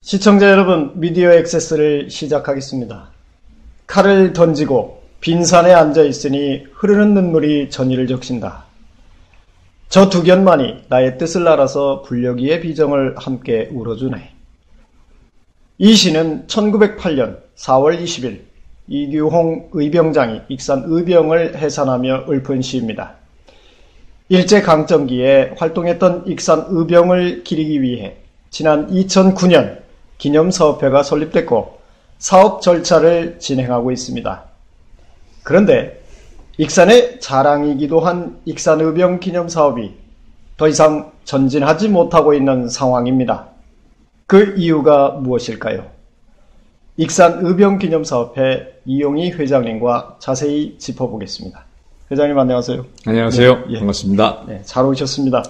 시청자 여러분, 미디어 액세스를 시작하겠습니다. 칼을 던지고 빈산에 앉아있으니 흐르는 눈물이 전의를 적신다. 저 두 견만이 나의 뜻을 알아서 불려기의 비정을 함께 울어주네. 이 시는 1908년 4월 20일 이규홍 의병장이 익산 의병을 해산하며 읊은 시입니다. 일제강점기에 활동했던 익산 의병을 기리기 위해 지난 2009년 기념사업회가 설립됐고 사업 절차를 진행하고 있습니다. 그런데 익산의 자랑이기도 한 익산의병 기념사업이 더 이상 전진하지 못하고 있는 상황입니다. 그 이유가 무엇일까요? 익산의병 기념사업회 이용희 회장님과 자세히 짚어보겠습니다. 회장님 안녕하세요. 안녕하세요. 네, 반갑습니다. 네, 잘 오셨습니다.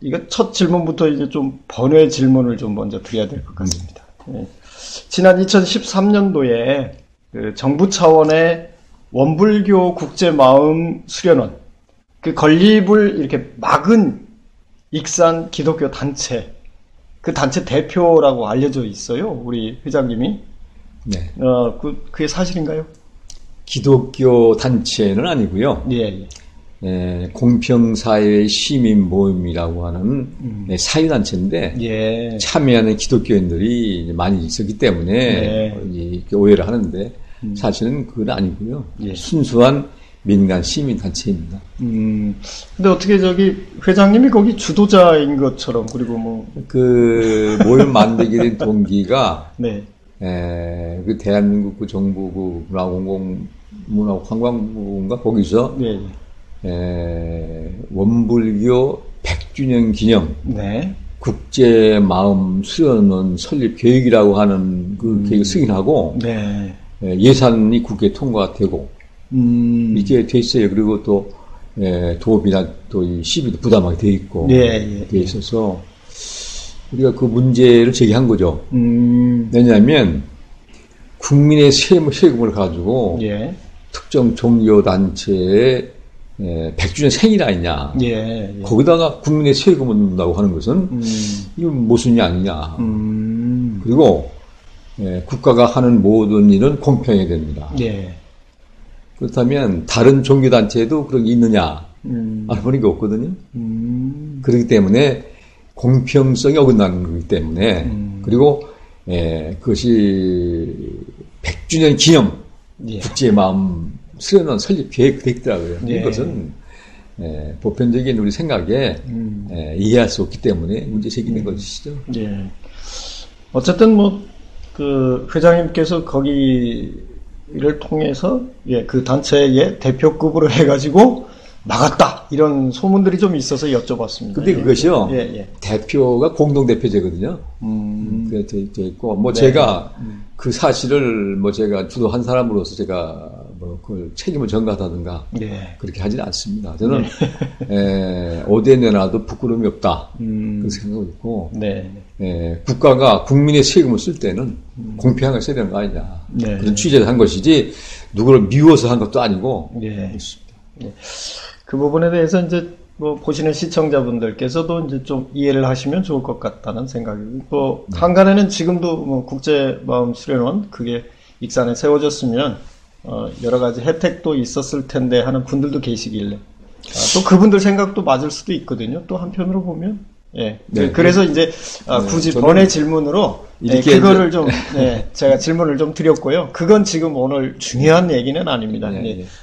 이거 첫 질문부터 이제 좀 번외 질문을 좀 먼저 드려야 될 것 같습니다. 네. 지난 2013년도에 그 정부 차원의 원불교 국제마음 수련원, 그 건립을 이렇게 막은 익산 기독교 단체, 그 단체 대표라고 알려져 있어요. 우리 회장님이. 네. 그게 사실인가요? 기독교 단체는 아니고요. 예. 공평사회 시민 모임이라고 하는 사회단체인데 예. 참여하는 기독교인들이 많이 있었기 때문에 이렇게 오해를 하는데 사실은 그건 아니고요. 예. 순수한 민간 시민단체입니다. 근데 어떻게 회장님이 거기 주도자인 것처럼, 그리고 그 모임 만들게 된 동기가 네. 그 대한민국 정부부 문화관광부인가 거기서 네. 원불교 100주년 기념 네. 국제마음 수련원 설립 계획이라고 하는 그 계획을 승인하고 네. 예산이 국회에 통과되고 이렇게 돼 있어요. 그리고 또 도업이나 또 이 시비도 부담하게 돼 있고 돼 있어서 우리가 그 문제를 제기한 거죠. 왜냐하면 국민의 세금을 가지고 특정 종교 단체의 100주년 생일 아니냐. 거기다가 국민의 세금을 넣는다고 하는 것은 이건 모순이 아니냐. 그리고 국가가 하는 모든 일은 공평해야 됩니다. 그렇다면 다른 종교 단체에도 그런 게 있느냐? 알아보는 게 없거든요. 그렇기 때문에 공평성이 어긋나는 거기 때문에 그리고 그것이 100주년 기념 국제마음 수련원 설립 계획 되더라고요. 이것은 보편적인 우리 생각에 이해할 수 없기 때문에 문제 제기된 것이죠. 어쨌든 그 회장님께서 거기를 통해서 그 단체의 대표급으로 해가지고 막았다 이런 소문들이 좀 있어서 여쭤봤습니다. 근데 그것이요. 대표가 공동대표제거든요. 그래 돼 있고 제가 그 사실을 제가 주도한 사람으로서 제가 그걸 책임을 전가하다든가 그렇게 하지는 않습니다. 저는 어디에 내놔도 부끄러움이 없다 그렇게 생각하고 있고 국가가 국민의 세금을 쓸 때는 공평하게 써야 되는 거 아니냐 그런 취재를 한 것이지 누구를 미워서 한 것도 아니고 그렇습니다. 그 부분에 대해서 이제 보시는 시청자분들께서도 이제 좀 이해를 하시면 좋을 것 같다는 생각이고, 한간에는 지금도 국제마음 수련원 그게 익산에 세워졌으면 여러 가지 혜택도 있었을 텐데 하는 분들도 계시길래 또 그분들 생각도 맞을 수도 있거든요. 또 한편으로 보면 그래서 이제 굳이 번외 질문으로 그거를 좀 제가 질문을 좀 드렸고요. 그건 지금 오늘 중요한 얘기는 아닙니다.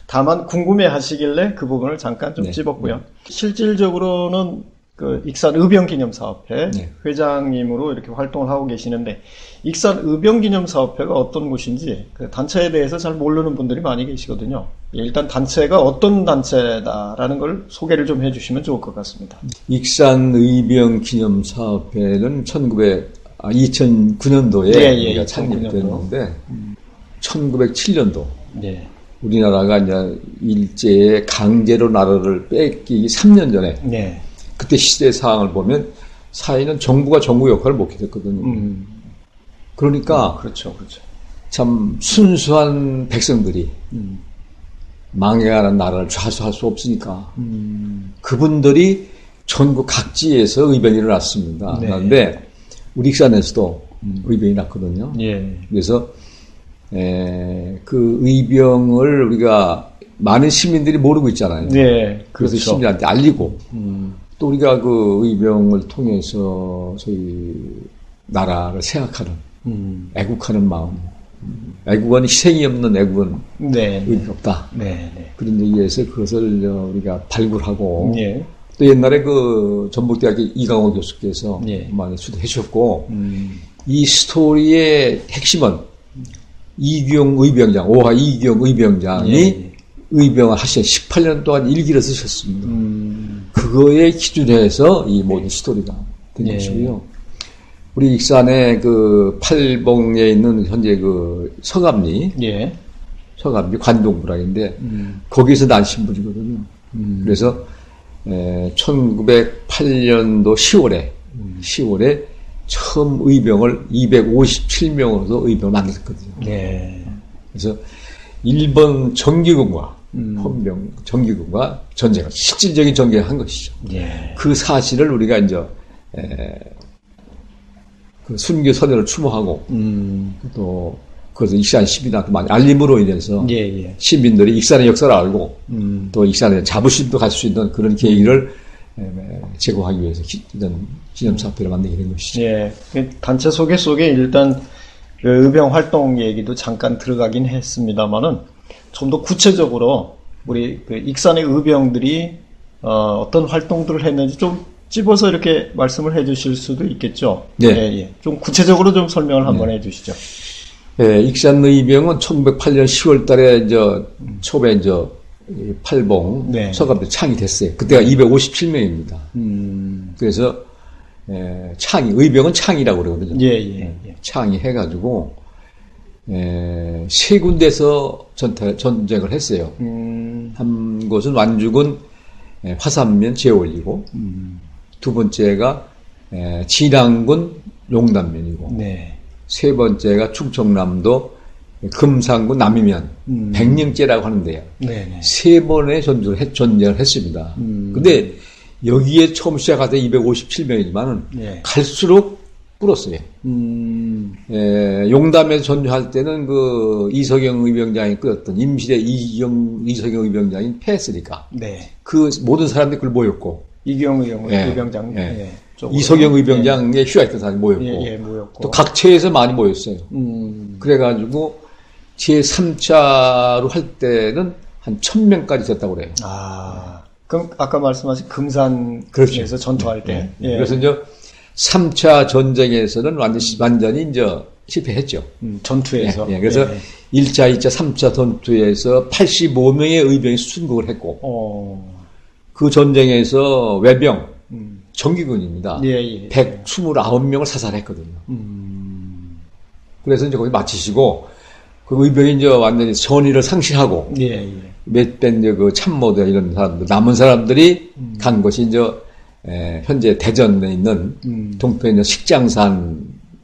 다만 궁금해 하시길래 그 부분을 잠깐 좀 찝었고요. 실질적으로는 그 익산 의병기념사업회 회장님으로 이렇게 활동을 하고 계시는데, 익산 의병기념사업회가 어떤 곳인지 그 단체에 대해서 잘 모르는 분들이 많이 계시거든요. 일단 단체가 어떤 단체다라는 걸 소개를 좀 해주시면 좋을 것 같습니다. 익산 의병기념사업회는 2009년도에 창립됐는데 1907년도 우리나라가 이제 일제의 강제로 나라를 뺏기기 3년 전에 그때 시대 상황을 보면 사회는 정부가 정부 역할을 못 했거든요. 그러니까 참 순수한 백성들이 망해가는 나라를 좌수할 수 없으니까 그분들이 전국 각지에서 의변이 일어났습니다. 그런데 우리 익산에서도 의병이 났거든요. 예. 그래서 그 의병을 우리가 많은 시민들이 모르고 있잖아요. 예. 그래서 그렇죠. 시민한테 알리고 또 우리가 그 의병을 통해서 저희 나라를 생각하는 애국하는 마음. 애국은 희생이 없는 애국은 네. 의미가 없다. 네. 네. 그런 얘기에서 그것을 우리가 발굴하고 예. 또 옛날에 그 전북대학교 이강호 교수께서 예. 많이 수도해 주셨고 이 스토리의 핵심은 이규영 의병장, 오하 이규영 의병장이 예. 의병을 하신 18년 동안 일기를 쓰셨습니다. 그거에 기준해서 이 모든 스토리가 된 것이고요. 우리 익산의 그 팔봉에 있는 현재 그 서감리, 예. 서감리 관동부락인데 거기서 난 신분이거든요. 그래서 1908년도 10월에 처음 의병을 257명으로 의병을 만들었거든요. 예. 그래서 일본 정기군과 헌병 정기군과 전쟁을 실질적인 전쟁을 한 것이죠. 예. 그 사실을 우리가 이제 그 순교 선열을 추모하고 또 그것을 익산 시민한테 많이 알림으로 인해서 예. 시민들이 익산의 역사를 알고 또 익산의 자부심도 가질 수 있는 그런 계기를 제공하기 위해서 이런 기념사업회를 만들게 된 것이죠. 예. 단체 소개 속에 일단 의병 활동 얘기도 잠깐 들어가긴 했습니다만은 좀 더 구체적으로 우리 그 익산의 의병들이 어떤 활동들을 했는지 좀 집어서 이렇게 말씀을 해주실 수도 있겠죠. 네. 예. 좀 구체적으로 좀 설명을 한번 해주시죠. 예, 익산 의병은 1908년 10월 달에 이제 초에 이제 팔봉 네. 서감대 창이 됐어요. 그때가 257명입니다. 그래서 의병은 창이라고 그러거든요. 예. 창이 해가지고 세 군데서 전쟁을 했어요. 한 곳은 완주군 화산면 제올리고 두 번째가 진안군 용담면이고 네. 세 번째가 충청남도 금산군 남이면 백령제라고 하는데요. 네. 세 번의 전쟁을 했습니다. 근데 여기에 처음 시작할 때 257명이지만은 네. 갈수록 불었어요. 용담에서 전투할 때는 그 이석영 의병장이 끌었던 임실의 이석영 의병장이 패했으니까. 네. 그 모든 사람들이 그걸 모였고. 이경 의병장. 이석영 의병장에 휘하했던 사람이 모였고. 모였고. 또 각처에서 많이 모였어요. 그래가지고 제3차로 할 때는 한 1000명까지 됐다고 그래요. 그럼 아까 말씀하신 금산에서 그렇죠. 전투할 때. 예. 그래서 이제 3차 전쟁에서는 완전히 이제 실패했죠. 전투에서. 예. 그래서 1차, 2차, 3차 전투에서 85명의 의병이 순국을 했고, 그 전쟁에서 외병, 정기군입니다. 129명을 사살했거든요. 그래서 이제 거기 마치시고, 그 의병이 이제 완전히 선의를 상실하고, 몇백 그 참모들 이런 사람들, 남은 사람들이 간 것이 이제 현재 대전에 있는 동편에 있는 식장산이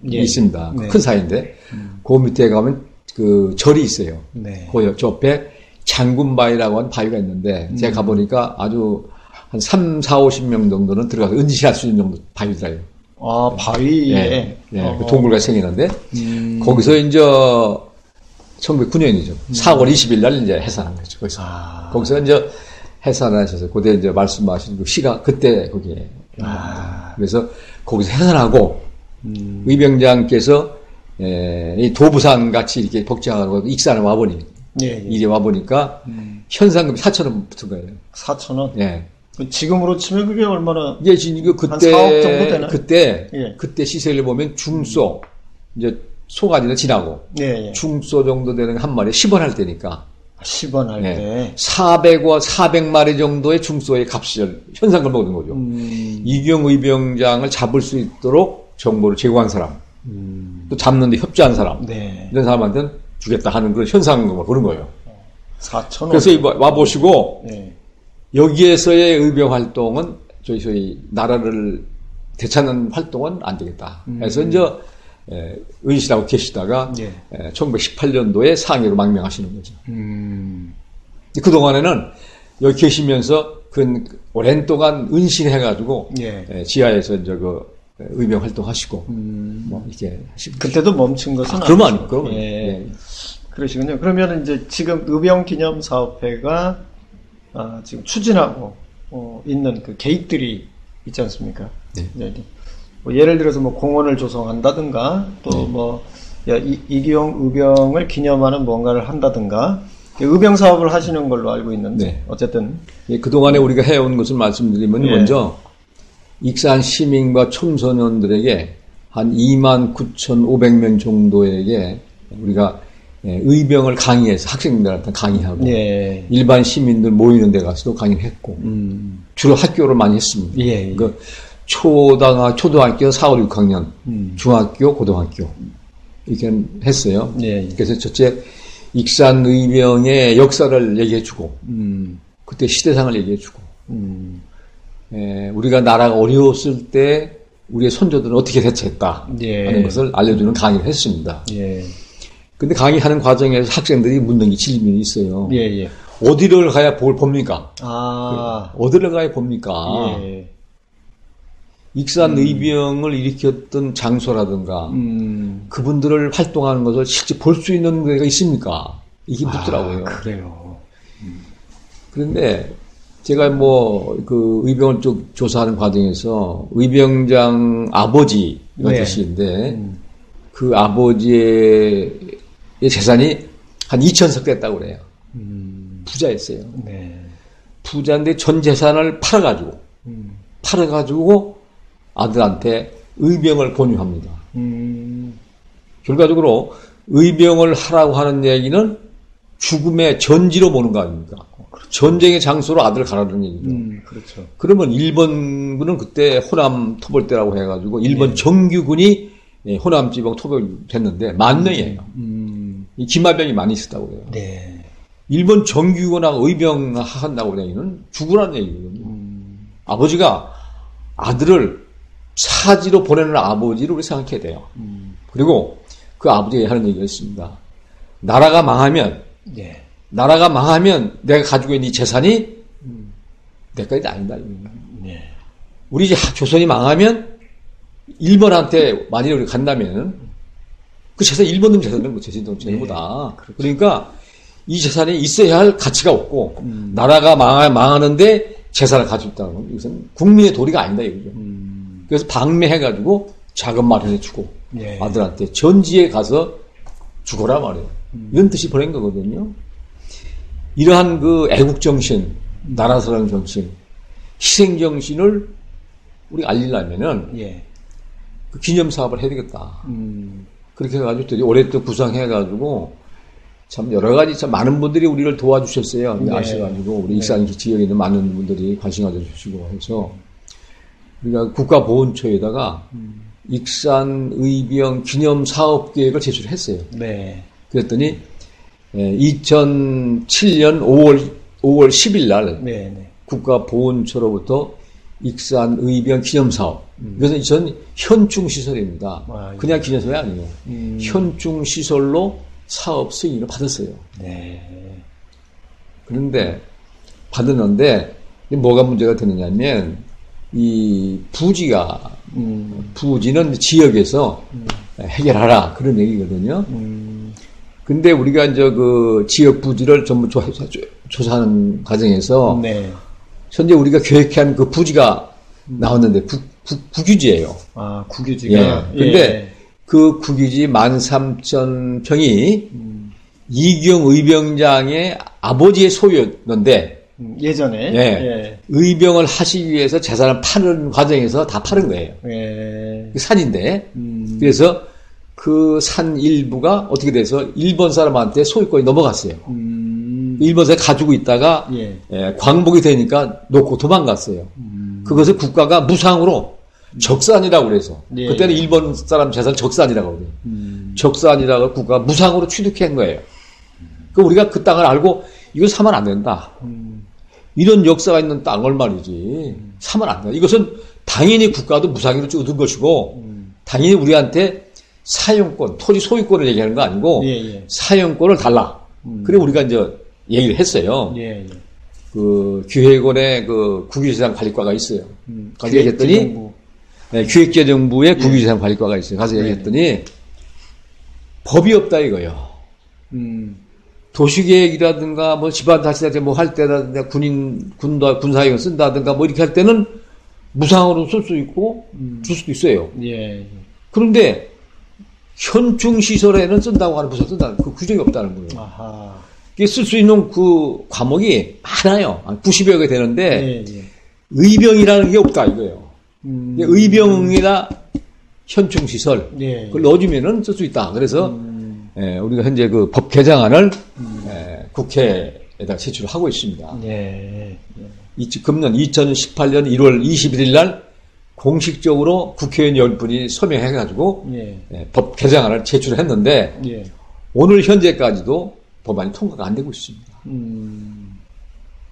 있습니다. 큰 산인데 그 밑에 가면 그 절이 있어요. 그 옆에 장군바위라고 하는 바위가 있는데 제가 가보니까 아주 한 3, 4, 50명 정도는 들어가서 은지할 수 있는 정도 바위더라고요. 바위에? 그 동굴같이 생기는데 거기서 이제 1909년이죠. 4월 20일 날 이제 해산한 거죠. 거기서 이제 해산하셔서 그때 이제 말씀하신 그 시가 그때 거기에 그래서 거기서 해산하고 의병장께서 이 도부산 같이 이렇게 복장하고 익산에 와보니 이제 와보니까 현상금이 4,000원 붙은 거예요. 4,000원? 예. 지금으로 치면 그게 얼마나? 이게 지금 그때 한 4억 정도 되나요? 그때 시세를 보면 중소 이제 소가지는 지나고 중소 정도 되는 한 마리에 10원 할 때니까. 10원 할 때. 400마리 정도의 중소의 값을 현상금을 먹는 거죠. 이경 의병장을 잡을 수 있도록 정보를 제공한 사람, 또 잡는데 협조한 사람, 이런 사람한테는 주겠다 하는 그런 현상금을 보는 거예요. 4,000원. 그래서 와보시고, 여기에서의 의병 활동은 저희 나라를 되찾는 활동은 안 되겠다. 그래서 이제 은실하고 계시다가 1918년도에 상해로 망명하시는 거죠. 그동안에는 여기 계시면서 오랜 동안 은신해가지고 지하에서 이제 의병 활동하시고 뭐 이렇게 하시고 그때도 멈춘 것은 그러면 아니고 그러면 예. 그러시군요. 그러면 이제 지금 의병기념사업회가 지금 추진하고 있는 그 계획들이 있지 않습니까? 네. 네. 뭐 예를 들어서 뭐 공원을 조성한다든가 또 뭐 이기용 의병을 기념하는 뭔가를 한다든가 의병 사업을 하시는 걸로 알고 있는데 네. 어쨌든 그동안에 우리가 해온 것을 말씀드리면 먼저 익산 시민과 청소년들에게 한 29,500명 정도에게 우리가 의병을 강의해서 학생들한테 강의하고 일반 시민들 모이는 데 가서도 강의를 했고 주로 학교를 많이 했습니다. 그 초등학교 4, 5, 6학년, 중학교, 고등학교 이렇게 했어요. 그래서 첫째 익산 의병의 역사를 얘기해주고 그때 시대상을 얘기해주고 우리가 나라가 어려웠을 때 우리의 손조들은 어떻게 대처했다 하는 것을 알려주는 강의를 했습니다. 근데 강의하는 과정에서 학생들이 묻는 게 질문이 있어요. 어디를 가야 뭘 봅니까? 어디를 가야 봅니까? 익산 의병을 일으켰던 장소라든가 그분들을 활동하는 것을 실제 볼 수 있는 데가 있습니까? 이게 묻더라고요. 그래요. 그런데 제가 뭐 그 의병을 쭉 조사하는 과정에서 의병장 아버지가 계시는데 그 아버지의 재산이 한 2,000석 됐다고 그래요. 부자였어요. 부자인데 전 재산을 팔아가지고 아들한테 의병을 권유합니다. 결과적으로 의병을 하라고 하는 얘기는 죽음의 전지로 보는 거 아닙니까? 전쟁의 장소로 아들을 가라는 얘기죠. 그렇죠. 그러면 일본군은 그때 호남 토벌대라고 해가지고 일본 정규군이 호남 지방 토벌됐는데 10,000명이에요. 이 기마병이 많이 있었다고 그래요. 일본 정규군하고 의병 한다고 얘기는 죽으라는 얘기거든요. 아버지가 아들을 사지로 보내는 아버지를 우리 생각해야 돼요. 그리고 그 아버지가 하는 얘기가 있습니다. 나라가 망하면 내가 가지고 있는 이 재산이 내까지 아니다. 우리 이제 조선이 망하면 일본한테 만일 우리 간다면 그 재산 일본 놈 재산은 그 재산 전부다. 그러니까 이 재산이 있어야 할 가치가 없고 나라가 망하는데 재산을 가지고 있다는 건 이것은 국민의 도리가 아니다 이거죠. 그래서 방매해가지고 자금 마련해주고 아들한테 전지에 가서 죽어라 말이에요. 이런 뜻이 보낸 거거든요. 이러한 그 애국정신, 나라사랑 정신, 희생정신을 우리가 알리려면은 그 기념사업을 해야 되겠다. 그렇게 해가지고 되게 오랫동안 구상해가지고 참 여러 가지 참 많은 분들이 우리를 도와주셨어요. 아셔가지고 우리 익산 지역에 있는 많은 분들이 관심 가져주시고 해서 우리가 국가보훈처에다가 익산 의병 기념사업계획을 제출했어요. 그랬더니 2007년 5월 10일 날 국가보훈처로부터 익산 의병 기념사업. 그래서 이전 현충시설입니다. 그냥 기념사업이 아니에요. 현충시설로 사업 승인을 받았어요. 그런데 받았는데 뭐가 문제가 되느냐면 이 부지는 지역에서 해결하라 그런 얘기거든요. 근데 우리가 이제 그 지역 부지를 전부 조사하는 과정에서 현재 우리가 계획한 그 부지가 나왔는데 국유지예요. 국유지가. 근데 그 국유지 13,000평이 이기용 의병장의 아버지의 소유였는데 예전에 의병을 하시기 위해서 재산을 파는 과정에서 다 파는 거예요. 산인데 그래서 그 산 일부가 어떻게 돼서 일본 사람한테 소유권이 넘어갔어요. 일본 사람이 가지고 있다가 광복이 되니까 놓고 도망갔어요. 그것을 국가가 무상으로 적산이라고 그래서 그때는 일본 사람 재산 적산이라고 그래요. 적산이라고 국가가 무상으로 취득한 거예요. 그 우리가 그 땅을 알고 이걸 사면 안 된다. 이런 역사가 있는 땅을 말이지 사면 안 된다. 이것은 당연히 국가도 무상으로 얻은 것이고 당연히 우리한테 사용권, 토지 소유권을 얘기하는 거 아니고 사용권을 달라. 그래 우리가 이제 얘기를 했어요. 그 기획원의 그 국유재산 관리과가 있어요. 거기 얘기했더니 기획재정부의 국유재산관리과가 있어요. 가서 얘기했더니 법이 없다 이거요. 도시계획이라든가 뭐 집안자치단체 뭐 할 때라든가 군사행을 쓴다든가 뭐 이렇게 할 때는 무상으로 쓸 수 있고 줄 수도 있어요. 예. 그런데 현충시설에는 쓴다고 하는 부서 쓴다는 그 규정이 없다는 거예요. 아하. 이게 쓸 수 있는 그 과목이 많아요. 90여 개 되는데 의병이라는 게 없다 이거예요. 의병이나 현충시설 그걸 넣어주면은 쓸 수 있다. 그래서 우리가 현재 그 법 개정안을 국회에다 제출을 하고 있습니다. 금년 2018년 1월 21일 날 공식적으로 국회의원 10분이 서명해가지고 법 개정안을 제출했는데 오늘 현재까지도 법안이 통과가 안 되고 있습니다.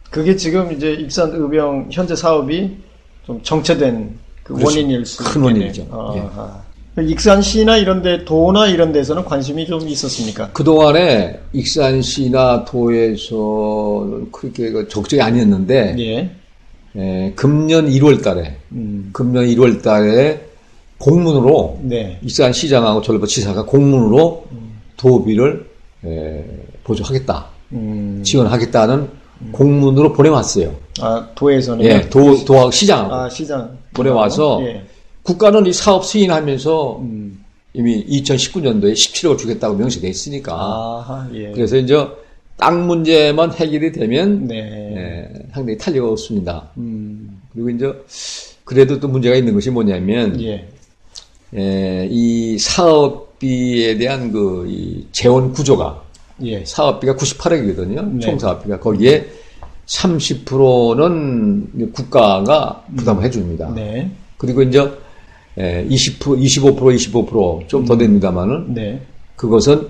그게 지금 이제 익산 의병 현재 사업이 좀 정체된 그 그렇죠. 원인일 수 큰 원인이죠. 익산시나 이런데 도나 이런 데서는 관심이 좀 있었습니까? 그동안에 익산시나 도에서 그렇게 적절히 아니었는데 금년 1월 달에 공문으로 익산시장하고 전라도지사가 공문으로 도비를 보조하겠다. 지원하겠다는 공문으로 보내왔어요. 도에서는? 도하고 시장하고. 시장. 보내와서 국가는 이 사업 승인하면서 이미 2019년도에 17억을 주겠다고 명시돼 있으니까. 그래서 이제 땅 문제만 해결이 되면 상당히 탄력이 없습니다. 그리고 이제 그래도 또 문제가 있는 것이 뭐냐면 이 사업비에 대한 이 재원 구조가 사업비가 98억이거든요. 총 사업비가 거기에 30%는 국가가 부담을 해줍니다. 그리고 이제 25% 좀 더 됩니다만은 그것은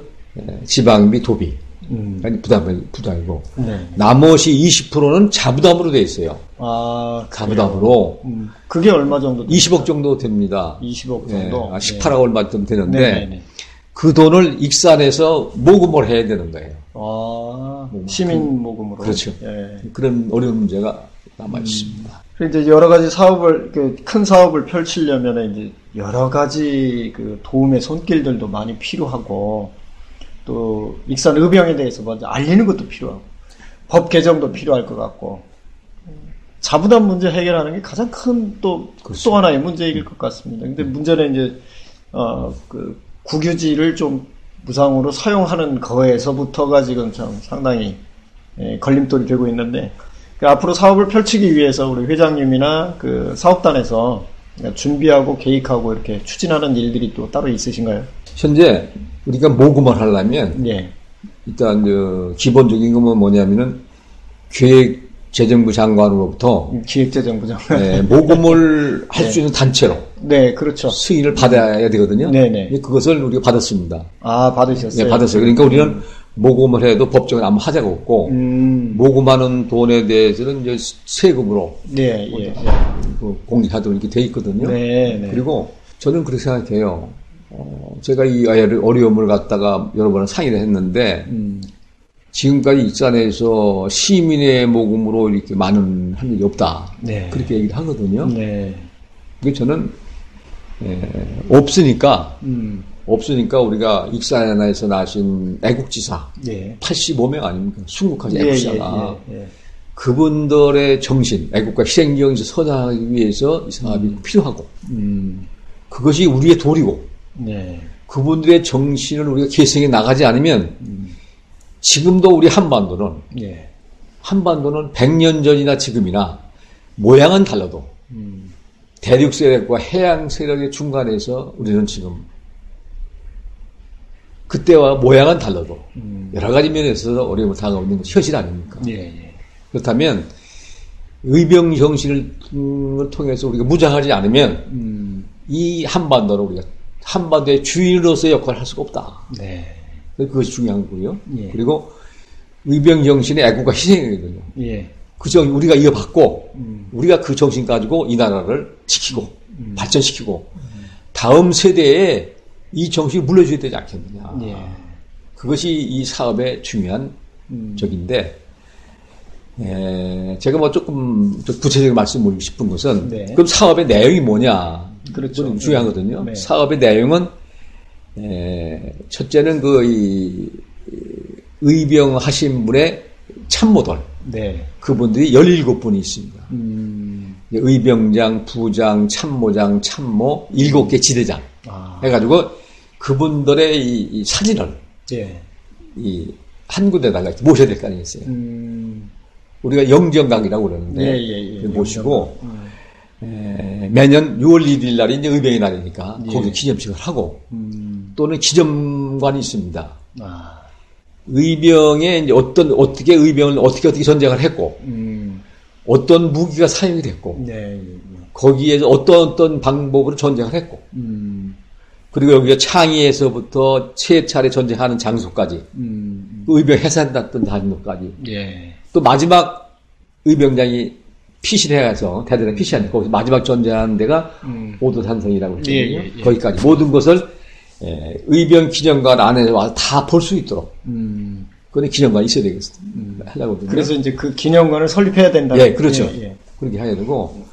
지방비 도비 부담이고 나머지 20%는 자부담으로 돼 있어요. 자부담으로. 그게 얼마 정도? 20억 정도 됩니다. 20억 정도. 18억 얼마 좀 되는데 그 돈을 익산에서 모금을 해야 되는 거예요. 시민 모금으로. 그렇죠. 그런 어려운 문제가 남아 있습니다. 이제 여러 가지 사업을, 큰 사업을 펼치려면 이제 여러 가지 도움의 손길들도 많이 필요하고, 또, 익산 의병에 대해서 먼저 알리는 것도 필요하고, 법 개정도 필요할 것 같고, 자부담 문제 해결하는 게 가장 큰 또 하나의 문제일 것 같습니다. 근데 문제는 이제, 국유지를 좀 무상으로 사용하는 거에서부터가 지금 참 상당히 걸림돌이 되고 있는데, 앞으로 사업을 펼치기 위해서 우리 회장님이나 사업단에서 준비하고 계획하고 이렇게 추진하는 일들이 또 따로 있으신가요? 현재 우리가 모금을 하려면 일단 기본적인 건 뭐냐면은 기획재정부 장관으로부터 기획재정부 장관 모금을 할 수 있는 단체로 그렇죠. 승인을 받아야 되거든요. 그것을 우리가 받았습니다. 받으셨어요? 네, 받았어요. 그러니까 우리는 모금을 해도 법적으로 아무 하자가 없고 모금하는 돈에 대해서는 이제 세금으로 공개하도록 이렇게 돼 있거든요. 그리고 저는 그렇게 생각해요. 제가 이 어려움을 갖다가 여러 번 상의를 했는데 지금까지 익산에서 시민의 모금으로 이렇게 많은 한 일이 없다. 그렇게 얘기를 하거든요. 그게 저는 없으니까 우리가 익산에서 나신 애국지사 85명 아닙니까? 순국하신 애국지사가 그분들의 정신, 애국과 희생정신 선양하기 위해서 이 사업이 필요하고 그것이 우리의 도리고 그분들의 정신을 우리가 계승해 나가지 않으면 지금도 우리 한반도는 100년 전이나 지금이나 모양은 달라도 대륙 세력과 해양 세력의 중간에서 우리는 지금 그때와 모양은 달라도 여러 가지 면에서 어려움을 당하고 있는 것이 현실 아닙니까? 그렇다면 의병 정신을 통해서 우리가 무장하지 않으면 이 한반도를 우리가 한반도의 주인으로서의 역할을 할 수가 없다. 그것이 중요한 거고요. 그리고 의병 정신의 애국과 희생이거든요. 그 정신 우리가 이어받고 우리가 그 정신 가지고 이 나라를 지키고 발전시키고 다음 세대에 이 정신을 물려줘야 되지 않겠느냐. 그것이 이 사업의 중요한 적인데, 제가 조금 구체적인 말씀을 드리고 싶은 것은, 그럼 사업의 내용이 뭐냐. 그렇죠. 중요하거든요. 네. 사업의 내용은 첫째는 의병하신 분의 참모들. 네. 그분들이 17분이 있습니다. 의병장, 부장, 참모장, 참모, 7개 지대장. 해가지고 그분들의 이 사진을 예. 한 군데다가 모셔야 될 거 아니겠어요? 우리가 영정각이라고 그러는데 모시고 매년 6월 1일 날이 이제 의병의 날이니까 거기서 기념식을 하고 또는 기념관이 있습니다. 의병에 이제 어떻게 의병을 어떻게 전쟁을 했고 어떤 무기가 사용이 됐고 거기에서 어떤 방법으로 전쟁을 했고 그리고 여기가 창의에서부터 세 차례 전쟁하는 장소까지 의병 해산됐던 장소까지 또 마지막 의병장이 피신해가서 대대장 피신하는 거기서 마지막 전쟁하는 데가 오도산성이라고 했거든요. 거기까지 모든 것을 의병 기념관 안에 와서 다 볼 수 있도록 그런데 기념관이 있어야 되겠어요. 하려고 그래서 이제 그 기념관을 설립해야 된다. 예, 그렇죠. 그렇게 해야 되고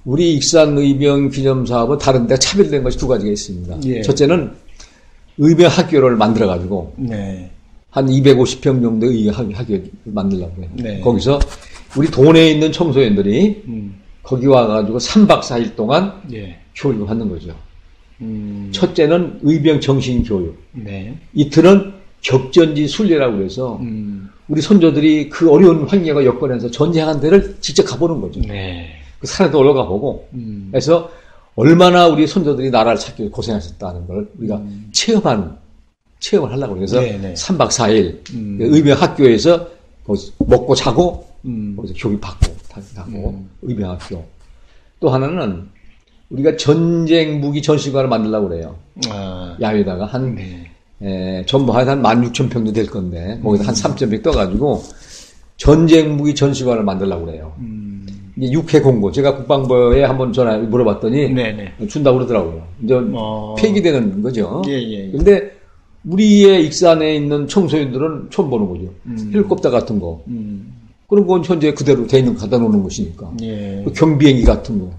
우리 익산 의병 기념 사업은 다른 데 차별된 것이 두 가지가 있습니다. 첫째는 의병 학교를 만들어 가지고 한 250평 정도의 의병 학교를 만들려고 해요. 거기서 우리 동네에 있는 청소년들이 거기 와가지고 3박 4일 동안 교육을 받는 거죠. 첫째는 의병 정신 교육. 이틀은 격전지 순례라고 해서 우리 손자들이 그 어려운 환경과 여건에서 전쟁한 데를 직접 가보는 거죠. 그 산에도 올라가 보고 그래서 얼마나 우리 손자들이 나라를 찾기 위해 고생하셨다는 걸 우리가 체험을 하려고 해서 3박 4일 의병 학교에서 먹고 자고 거기서 교육 받고 의병 학교. 또 하나는 우리가 전쟁 무기 전시관을 만들려고 그래요. 야외에다가 전부 한 16,000평 정도 될 건데 거기다 한 3,000평 떠가지고 전쟁 무기 전시관을 만들려고 그래요. 이제 6회 공고 제가 국방부에 한번 전화 물어봤더니 준다고 그러더라고요. 이제 폐기되는 거죠. 근데 우리의 익산에 있는 청소년들은 처음 보는 거죠. 헬리콥터 같은 거. 그런 건 현재 그대로 돼 있는 거 갖다 놓는 것이니까. 경비행기 같은 거.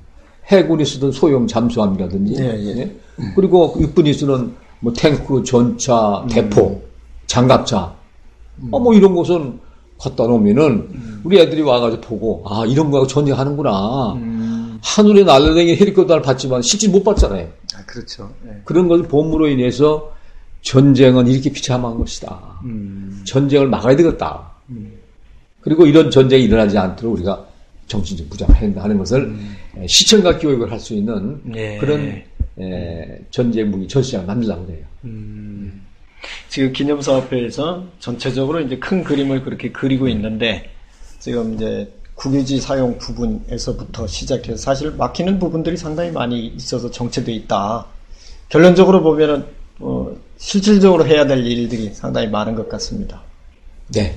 해군이 쓰던 소형 잠수함이라든지. 그리고 육군이 쓰는 뭐 탱크, 전차, 대포, 장갑차. 뭐 이런 것은 갖다 놓으면은 우리 애들이 와가지고 보고 이런 거하고 전쟁하는구나. 하늘에 날아다니는 헬리콥터를 봤지만 실제 못 봤잖아요. 그렇죠. 그런 것을 봄으로 인해서 전쟁은 이렇게 비참한 것이다. 전쟁을 막아야 되겠다. 그리고 이런 전쟁이 일어나지 않도록 우리가 정신적 부장을 해야 된다 하는 것을 시청각 교육을 할 수 있는 그런 전쟁 무기 전시장을 만들려고 해요. 지금 기념사업회에서 전체적으로 이제 큰 그림을 그렇게 그리고 있는데 지금 이제 국유지 사용 부분에서부터 시작해서 사실 막히는 부분들이 상당히 많이 있어서 정체되어 있다. 결론적으로 보면은 실질적으로 해야 될 일들이 상당히 많은 것 같습니다. 네.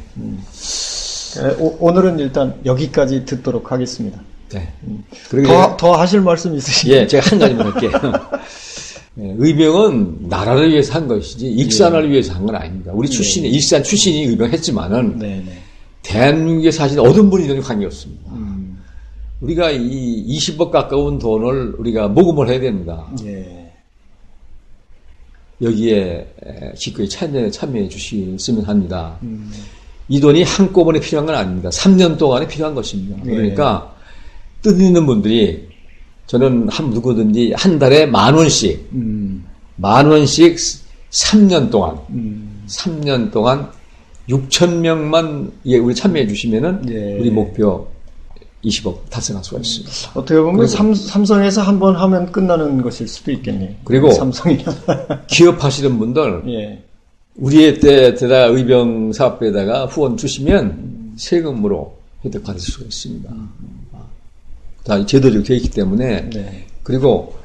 오늘은 일단 여기까지 듣도록 하겠습니다. 네. 더 하실 말씀 있으시죠? 제가 한 가지만 할게요. 의병은 나라를 위해서 한 것이지 익산을 위해서 한 건 아닙니다. 우리 출신이 익산 출신이 의병했지만은 대한민국에 사실 얻은 분이 전혀 관계없습니다. 우리가 이 20억 가까운 돈을 우리가 모금을 해야 됩니다. 여기에 기꺼이 참여해 주시면 합니다. 이 돈이 한꺼번에 필요한 건 아닙니다. 3년 동안에 필요한 것입니다. 그러니까 뜻 있는 분들이 저는 누구든지 한 달에 10,000원씩 3년 동안 3년 동안 6,000명만 우리 참여해 주시면은 우리 목표 20억 달성할 수가 있습니다. 어떻게 보면 삼성에서 한번 하면 끝나는 것일 수도 있겠네요. 그리고 삼성이나 기업하시는 분들 우리의 때다 의병 사업부에다가 후원 주시면 세금으로 혜택 받을 수가 있습니다. 다 제도적으로 되어 있기 때문에 그리고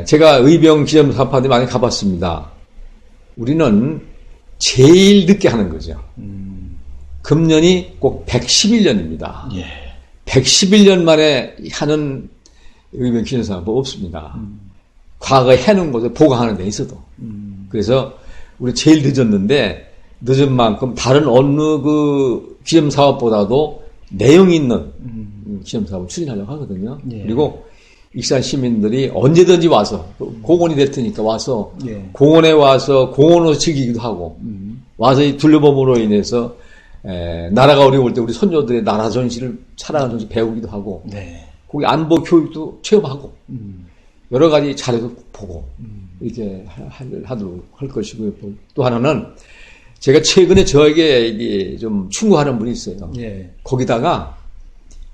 제가 의병 기념 사업하는데 많이 가봤습니다. 우리는 제일 늦게 하는 거죠. 금년이 꼭 111년입니다. 111년 만에 하는 의병 기념 사업은 없습니다. 과거에 해놓은 것을 보강하는 데 있어도. 그래서 우리 제일 늦었는데 늦은 만큼 다른 어느 그 기념 사업보다도 내용 있는 기념 사업을 추진하려고 하거든요. 그리고 익산 시민들이 언제든지 와서 공원이 될 테니까 와서 공원에 와서 공원을 즐기기도 하고 와서 이 둘러봄으로 인해서 나라가 어려울 때 우리 손녀들의 나라 전시를 살아가는 전시 배우기도 하고 거기 안보 교육도 체험하고 여러 가지 자료도 보고 이렇게 하도록 할 것이고요. 또 하나는 제가 최근에 저에게 이게 좀 충고하는 분이 있어요. 거기다가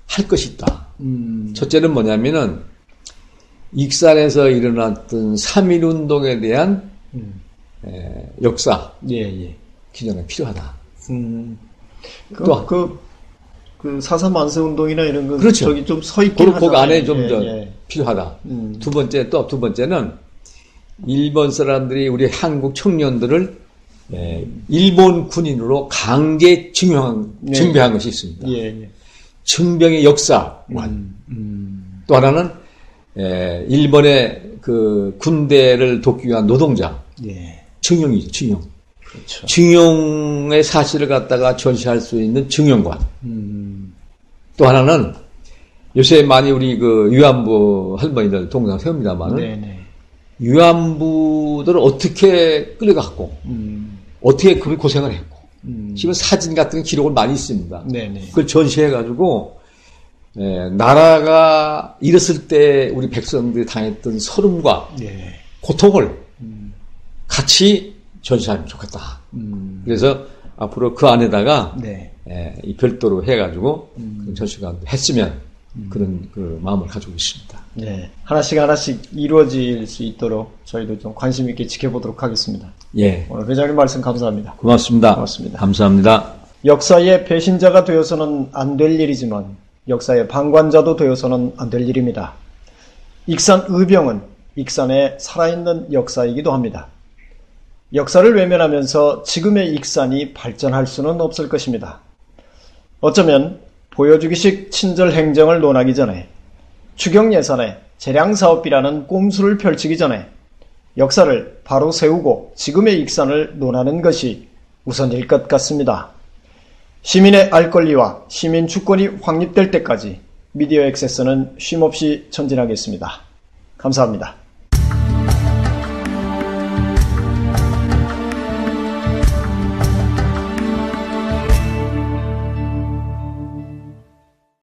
할 것이 있다. 첫째는 뭐냐면은 익산에서 일어났던 3.1 운동에 대한 역사 기전이 필요하다. 그 4.3 만세 운동이나 이런 거 그렇죠. 저기 좀 서 있긴 하잖아요. 그 안에 좀 더 필요하다. 두 번째는 일본 사람들이 우리 한국 청년들을 일본 군인으로 강제 증병한 것이 있습니다. 증병의 역사관. 또 하나는 일본의 그 군대를 돕기 위한 노동자. 증용이죠, 증용. 그렇죠. 증용의 사실을 갖다가 전시할 수 있는 증용관. 또 하나는 요새 많이 우리 그 위안부 할머니들 동상 세웁니다만은 위안부들을 어떻게 끌려갔고 어떻게 그렇게 고생을 했고 지금 사진 같은 기록을 많이 있습니다. 그걸 전시해가지고 나라가 잃었을 때 우리 백성들이 당했던 서름과 고통을 같이 전시하면 좋겠다. 그래서 앞으로 그 안에다가 이 별도로 해가지고 전시관 했으면 그런 그 마음을 가지고 있습니다. 하나씩 이루어질 수 있도록 저희도 좀 관심 있게 지켜보도록 하겠습니다. 오늘 회장님 말씀 감사합니다. 고맙습니다. 감사합니다. 역사의 배신자가 되어서는 안 될 일이지만 역사의 방관자도 되어서는 안 될 일입니다. 익산 의병은 익산의 살아있는 역사이기도 합니다. 역사를 외면하면서 지금의 익산이 발전할 수는 없을 것입니다. 어쩌면 보여주기식 친절 행정을 논하기 전에 추경 예산에 재량사업비라는 꼼수를 펼치기 전에 역사를 바로 세우고 지금의 익산을 논하는 것이 우선일 것 같습니다. 시민의 알 권리와 시민 주권이 확립될 때까지 미디어 액세스는 쉼없이 전진하겠습니다. 감사합니다.